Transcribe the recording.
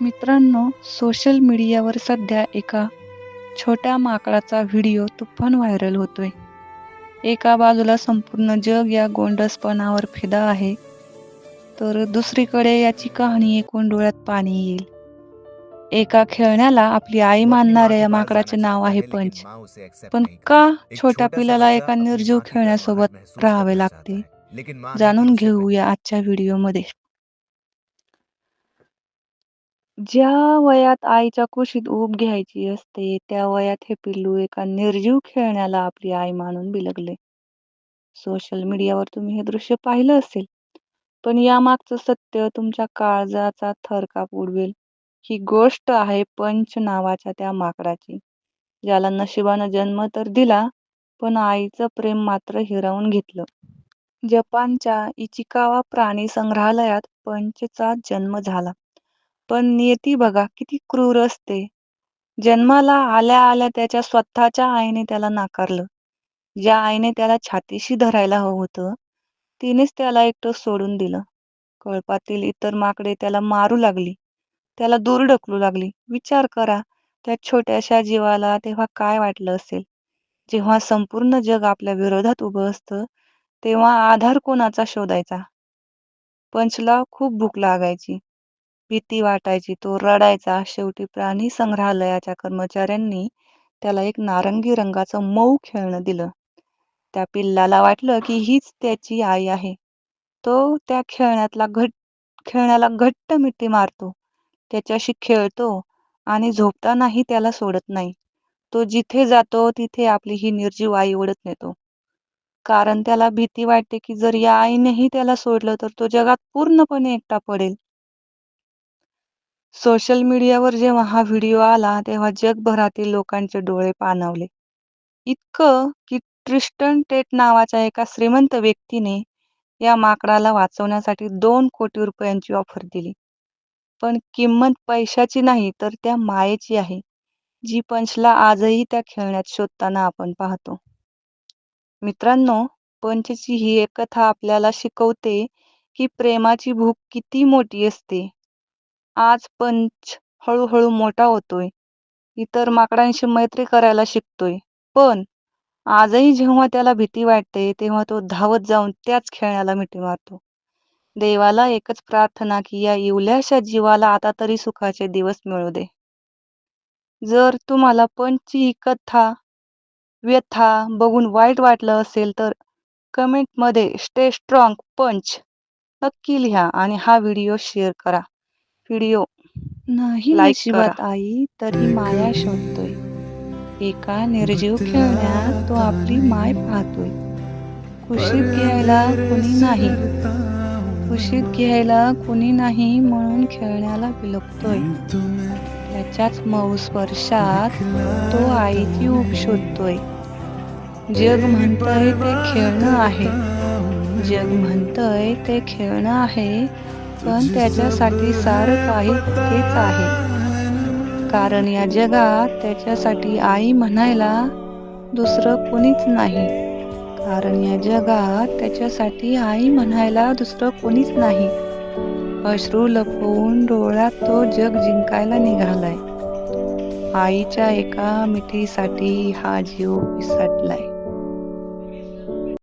मित्रांनो, सोशल मीडियावर सध्या एका छोट्या माकडाचा व्हिडिओ तुफान व्हायरल होतोय. एका बाजूला संपूर्ण जग या गोंडसपणावर फिदा आहे, तर दुसरीकडे याची कहाणी ऐकून डोळ्यात पाणी येईल. एका खेळण्याला आपली आई वो अपनी माँ मानणाऱ्या के या पास माकडाचे जाना नाव चाहता आहे है लेकिन पंच. माँ उसे एक्सेप्ट पण नहीं का करती। एक छोट्या छोटा सा पिल्लाला बच्चा एका अपनी निर्जीव माँ की खेळण्यासोबत गर्माहट महसूस राहावे करना चाहता लागते? है, लेकिन माँ है कि जाणून उसे घेऊया आजच्या व्हिडिओमध्ये. ज्या वयात आईच्या कुशीत ऊब घ्यायची असते, त्या वयात हे पिल्लू एका निर्जीव खेळण्याला आपली आई मानून बिलगले. सोशल मीडियावर तुम्ही हे दृश्य पाहिलं असेल, पण यामागचं सत्य तुमच्या काळजाचा थरकाप उडवेल. ही गोष्ट आहे पंच नावाच्या त्या माकडाची, ज्याला नशिबानं जन्म तर दिला, पण आईचं प्रेम मात्र हिरावून घेतलं. जपानच्या इचिकावा प्राणी संग्रहालयात पंचचा जन्म झाला. पण नियती बघा किती क्रूर असते. जन्माला आल्या आल्या त्याच्या स्वतःच्या आईने त्याला नाकारलं. ज्या आईने त्याला छातीशी धरायला हवं होतं, तिनेच त्याला एकटं सोडून दिलं. कळपातील इतर माकडे त्याला मारू लागली, त्याला दूर ढकलू लागली. विचार करा, त्या छोट्याशा जीवाला तेव्हा काय वाटलं असेल. जेव्हा संपूर्ण जग आपल्या विरोधात उभं असतं, तेव्हा आधार कोणाचा शोधायचा? पंचला खूप भूक लागायची, भीती वाटायची, तो रडायचा. शेवटी प्राणी संग्रहालयाच्या कर्मचाऱ्यांनी त्याला एक नारंगी रंगाचं मऊ खेळणं दिलं. त्या पिल्लाला वाटलं की हीच त्याची आई आहे. तो त्या खेळण्याला घट्ट मिठी मारतो, त्याच्याशी खेळतो आणि झोपतानाही त्याला सोडत नाही. तो जिथे जातो तिथे आपली ही निर्जीव आई ओढत नेतो. कारण त्याला भीती वाटते की जर या आईनेही त्याला सोडलं तर तो जगात पूर्णपणे एकटा पडेल. सोशल मीडियावर जेव्हा हा व्हिडिओ आला, तेव्हा जगभरातील लोकांचे डोळे पाणावले. इतकं की ट्रिस्टन टेट नावाच्या एका श्रीमंत व्यक्तीने या माकडाला वाचवण्यासाठी 2 कोटी रुपयांची ऑफर दिली. पण किंमत पैशाची नाही, तर त्या मायेची आहे, जी पंचला आजही त्या खेळण्यात शोधताना आपण पाहतो. मित्रांनो, पंचची ही एक कथा आपल्याला शिकवते की प्रेमाची भूक किती मोठी असते. आज पंच हळूहळू मोठा होतोय, इतर माकडांशी मैत्री करायला शिकतोय. पण आजही जेव्हा त्याला भीती वाटते, तेव्हा तो धावत जाऊन त्याच खेळण्याला मिठी मारतो. देवाला एकच प्रार्थना की या इवल्याशा जीवाला आता तरी सुखाचे दिवस मिळू दे. जर तुम्हाला पंचची ही कथा, व्यथा बघून वाईट वाटलं असेल, तर कमेंटमध्ये स्टे स्ट्रॉंग पंच नक्की लिहा आणि हा व्हिडिओ शेअर करा. व्हिडिओ नाही लाईक नशिबात करा. आई तरी माया शोधतोय. एका निर्जीव खेळण्यात तो आपली माय पाहतोय. कुशीत घ्यायला कुणी नाही, कुशीत घ्यायला कुणी नाही म्हणून खेळण्याला बिलगतोय. त्याच्याच मऊ स्पर्शात तो आईची ऊब शोधतोय. जग म्हणतंय ते खेळणं आहे, जग म्हणतंय ते खेळणं आहे, पण त्याच्यासाठी सारं काही तेच आहे. कारण या जगात त्याच्यासाठी आई म्हणायला दुसरं कोणीच नाही. कारण या जगात त्याच्यासाठी आई म्हणायला दुसरं कोणीच नाही. अश्रू लपवून डोळ्यात तो जग जिंकायला निघालाय. आईच्या एका मिठीसाठी हा जीव पिसाटलाय.